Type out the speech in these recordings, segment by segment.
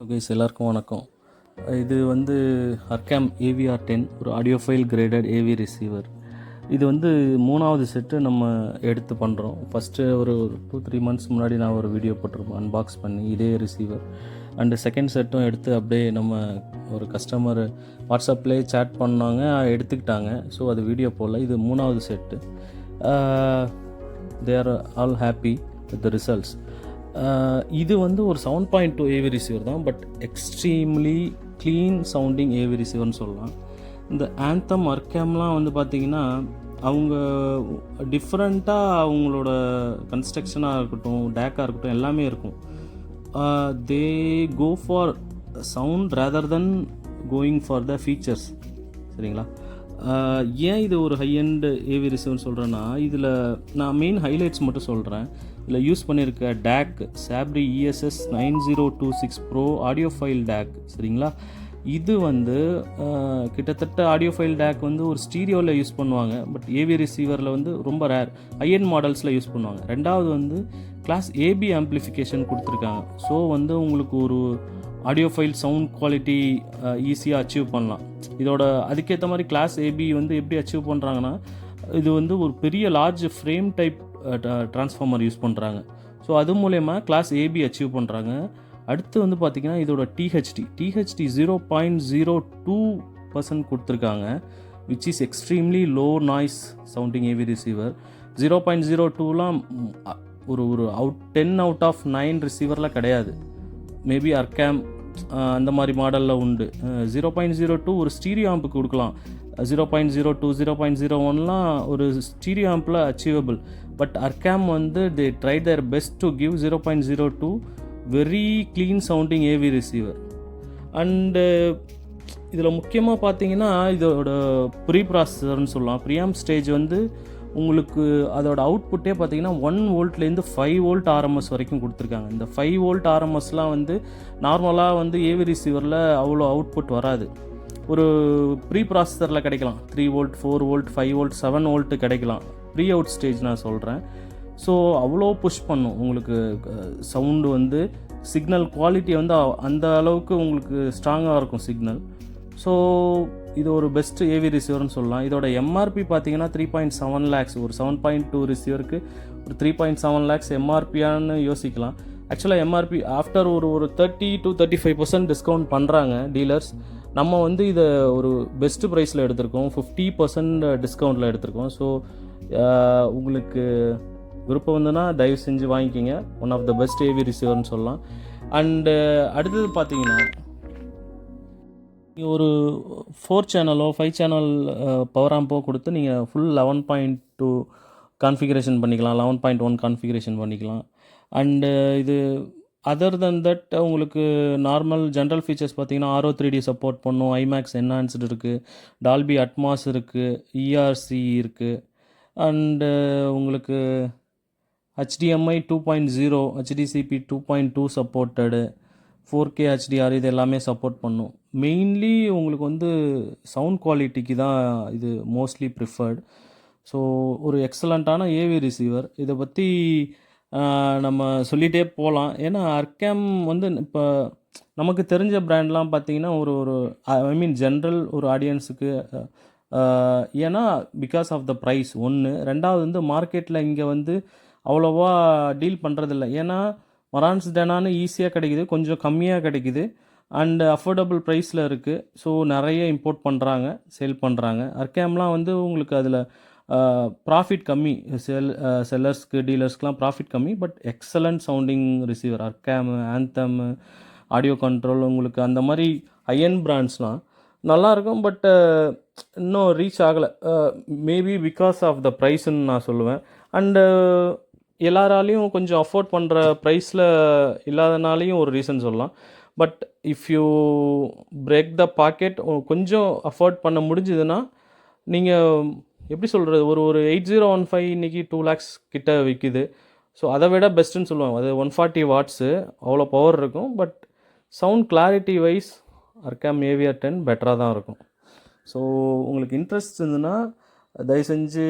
Okay, எல்லாருக்கும் வணக்கம். இது வந்து Arcam AVR 10 ஒரு audiophile graded AV ரிசீவர். இது வந்து 3வது செட்டு நம்ம எடுத்து பண்ணுறோம். ஃபஸ்ட்டு ஒரு 2-3 மந்த்ஸ் முன்னாடி நான் ஒரு வீடியோ போட்டிருப்போம் அன்பாக்ஸ் பண்ணி இதே ரிசீவர். அண்டு செகண்ட் செட்டும் எடுத்து அப்படியே நம்ம ஒரு கஸ்டமர் வாட்ஸ்அப்லேயே சேட் பண்ணாங்க, எடுத்துக்கிட்டாங்க. ஸோ அது வீடியோ போடல. இது 3வது set. They are all happy with the results. இது வந்து ஒரு 7.2 ஏவி ரிசீவர் தான், but extremely clean sounding AV ரிசீவர்னு சொல்லலாம். இந்த ஆந்தம் அர்கேம்லாம் வந்து பார்த்திங்கன்னா அவங்க டிஃப்ரெண்ட்டாக அவங்களோட கன்ஸ்ட்ரக்ஷனாக இருக்கட்டும், டேக்காக இருக்கட்டும், எல்லாமே இருக்கும். They go for sound rather than going for the features. சரிங்களா? ஏன் இது ஒரு ஹை எண்ட் ஏவி ரிசீவர்னு சொல்கிறேன்னா, இதில் நான் மெயின் ஹைலைட்ஸ் மட்டும் சொல்கிறேன். இதில் யூஸ் பண்ணியிருக்க DAC Sabre ESS 9026 pro audiophile DAC. சரிங்களா? இது வந்து கிட்டத்தட்ட ஆடியோஃபைல் டேக் வந்து ஒரு ஸ்டீரியோவில் யூஸ் பண்ணுவாங்க, பட் ஏவி ரிசீவரில் வந்து ரொம்ப ரேர், ஹைஎண்ட் மாடல்ஸில் யூஸ் பண்ணுவாங்க. ரெண்டாவது வந்து கிளாஸ் ஏபி ஆம்ப்ளிஃபிகேஷன் கொடுத்துருக்காங்க. ஸோ வந்து உங்களுக்கு ஒரு ஆடியோஃபைல் சவுண்ட் குவாலிட்டி ஈஸியாக அச்சீவ் பண்ணலாம். இதோட அதுக்கேற்ற மாதிரி கிளாஸ் ஏபி வந்து எப்படி அச்சீவ் பண்ணுறாங்கன்னா, இது வந்து ஒரு பெரிய large frame type transformer use பண்ணுறாங்க. ஸோ அது மூலயமா கிளாஸ் ஏபி அச்சீவ் பண்ணுறாங்க. அடுத்து வந்து பார்த்திங்கன்னா இதோட டிஹெச்டி 0.02% கொடுத்துருக்காங்க, which is extremely low noise sounding AV receiver. 0.02லாம் ஒரு 10 out of 9 ரிசீவரில் கிடையாது. மேபி அர்கேம் அந்த மாதிரி மாடலில் உண்டு. 0.02 ஒரு ஸ்டீரியோ ஆம்புக்கு கொடுக்கலாம். 0.02 0.01லாம் ஒரு ஸ்டீரியோ ஆம்பில் அச்சீவபிள். பட் அர்கேம் வந்து they try their best to give 0.02 very clean sounding AV receiver. And இதில் முக்கியமாக பார்த்தீங்கன்னா இதோட ப்ரீ ப்ராசஸர்னு சொல்லலாம். ப்ரீஆம்ப் ஸ்டேஜ் வந்து உங்களுக்கு அதோட அவுட்புட்டே பார்த்தீங்கன்னா 1 வோல்ட்லேருந்து 5 வோல்ட் ஆர்எம்எஸ் வரைக்கும் கொடுத்துருக்காங்க. இந்த 5 வோல்ட் ஆர்எம்எஸ்லாம் வந்து நார்மலாக வந்து ஏவி ரிசீவரில் அவ்வளோ அவுட்புட் வராது. ஒரு ப்ரீ ப்ராசஸரில் கிடைக்கலாம் 3 வோல்ட் 4 வோல்ட் 5 வோல்ட் 7 வோல்ட்டு கிடைக்கலாம். ப்ரீ அவுட் ஸ்டேஜ் நான் சொல்கிறேன். ஸோ அவ்வளோ புஷ் பண்ணும் உங்களுக்கு சவுண்டு வந்து. சிக்னல் குவாலிட்டி வந்து அந்த அளவுக்கு உங்களுக்கு ஸ்ட்ராங்காக இருக்கும் சிக்னல். ஸோ இது ஒரு பெஸ்ட் ஏவி ரிசீவர்னு சொல்லலாம். இதோட எம்ஆர்பி பார்த்தீங்கன்னா 3.7 lakhs. ஒரு 7.2 ரிசீவருக்கு ஒரு 3.7 lakhs எம்ஆர்பியான்னு யோசிக்கலாம். ஆக்சுவலாக எம்ஆர்பி ஆஃப்டர் ஒரு 30 to 35% டிஸ்கவுண்ட் பண்ணுறாங்க டீலர்ஸ். நம்ம வந்து இதை ஒரு பெஸ்ட்டு ப்ரைஸில் எடுத்திருக்கோம், 50% டிஸ்கவுண்ட்டில் எடுத்திருக்கோம். ஸோ உங்களுக்கு விருப்பம் வந்துன்னா தயவு செஞ்சு வாங்கிக்கிங்க. One of the best AV ரிசீவர்னு சொல்லலாம். அண்டு அடுத்தது பார்த்தீங்கன்னா நீங்கள் ஒரு 4 சேனலோ 5 சேனல் பவர் ஆம்போ கொடுத்து நீங்கள் ஃபுல் 11.2 கான்ஃபிகரேஷன் பண்ணிக்கலாம், 11.1 கான்ஃபிகரேஷன் பண்ணிக்கலாம். அண்டு இது அதர் தென் தட் உங்களுக்கு நார்மல் ஜென்ரல் ஃபீச்சர்ஸ் பார்த்தீங்கன்னா RO3D சப்போர்ட் பண்ணும், ஐமேக்ஸ் என்ஹான்ஸ்டு இருக்குது, டால்பி அட்மாஸ் இருக்குது, ERC இருக்குது. அண்டு உங்களுக்கு HDMI 2.0 HDCP 2.2 supported, 4K HDR இது எல்லாமே சப்போர்ட் பண்ணும். மெயின்லி உங்களுக்கு வந்து சவுண்ட் குவாலிட்டிக்கு தான் இது மோஸ்ட்லி ப்ரிஃபர்டு. ஸோ ஒரு எக்ஸலண்ட்டான ஏவி ரிசீவர். இதை பற்றி நம்ம சொல்லிகிட்டே போகலாம். ஏன்னா அர்கேம் வந்து இப்போ நமக்கு தெரிஞ்ச பிராண்ட்லாம் பார்த்திங்கன்னா ஒரு ஐ மீன் ஜென்ரல் ஒரு ஆடியன்ஸுக்கு, ஏன்னா பிகாஸ் ஆஃப் த ப்ரைஸ் ஒன்று. ரெண்டாவது வந்து மார்க்கெட்டில் இங்கே வந்து அவ்வளோவா டீல் பண்ணுறதில்ல. ஏன்னா மரான்ஸ் டெனான்னு ஈஸியாக கிடைக்குது, கொஞ்சம் கம்மியாக கிடைக்குது, அண்டு அஃபோர்டபுள் ப்ரைஸில் இருக்குது. ஸோ நிறைய இம்போர்ட் பண்ணுறாங்க, சேல் பண்ணுறாங்க. அர்கேம்லாம் வந்து உங்களுக்கு அதில் ப்ராஃபிட் கம்மி, செல்லர்ஸ்க்கு டீலர்ஸ்க்கெலாம் ப்ராஃபிட் கம்மி, but excellent sounding receiver. Arcam, Anthem, audio control, உங்களுக்கு அந்த மாதிரி ஹையண்ட் பிராண்ட்ஸ்லாம் நல்லாயிருக்கும். பட் இன்னும் ரீச் ஆகலை, மேபி பிகாஸ் ஆஃப் த ப்ரைஸ்ன்னு நான் சொல்லுவேன். அண்டு எல்லாராலையும் கொஞ்சம் அஃபோர்ட் பண்ணுற ப்ரைஸில் இல்லாதனாலையும் ஒரு ரீசன் சொல்லலாம். But if you break the packet, கொஞ்சம் அஃபோர்ட் பண்ண முடிஞ்சுதுன்னா நீங்கள் எப்படி சொல்கிறது, ஒரு 8015 இன்றைக்கி 2 lakhs கிட்ட விற்கிது. ஸோ அதை விட பெஸ்ட்டுன்னு சொல்லுவாங்க. அது 140 வாட்ஸு, அவ்வளோ பவர் இருக்கும். But sound clarity wise Arcam AVR 10 பெட்டராக தான் இருக்கும். ஸோ உங்களுக்கு இன்ட்ரெஸ்ட் இருந்ததுன்னா தயவு செஞ்சு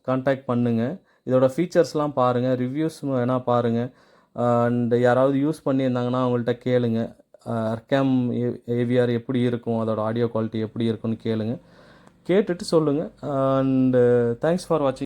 கான்டாக்ட் பண்ணுங்கள். இதோட ஃபீச்சர்ஸ்லாம் பாருங்கள், ரிவ்யூஸ் வேணால் பாருங்கள். அண்ட் யாராவது யூஸ் பண்ணியிருந்தாங்கன்னா அவங்கள்ட்ட கேளுங்க. அர்கேம் ஏவிஆர் எப்படி இருக்கும், அதோட ஆடியோ குவாலிட்டி எப்படி இருக்குன்னு கேளுங்க. கேட்டுட்டு சொல்லுங்கள். அண்டு தேங்க்ஸ் ஃபார் வாட்சிங்.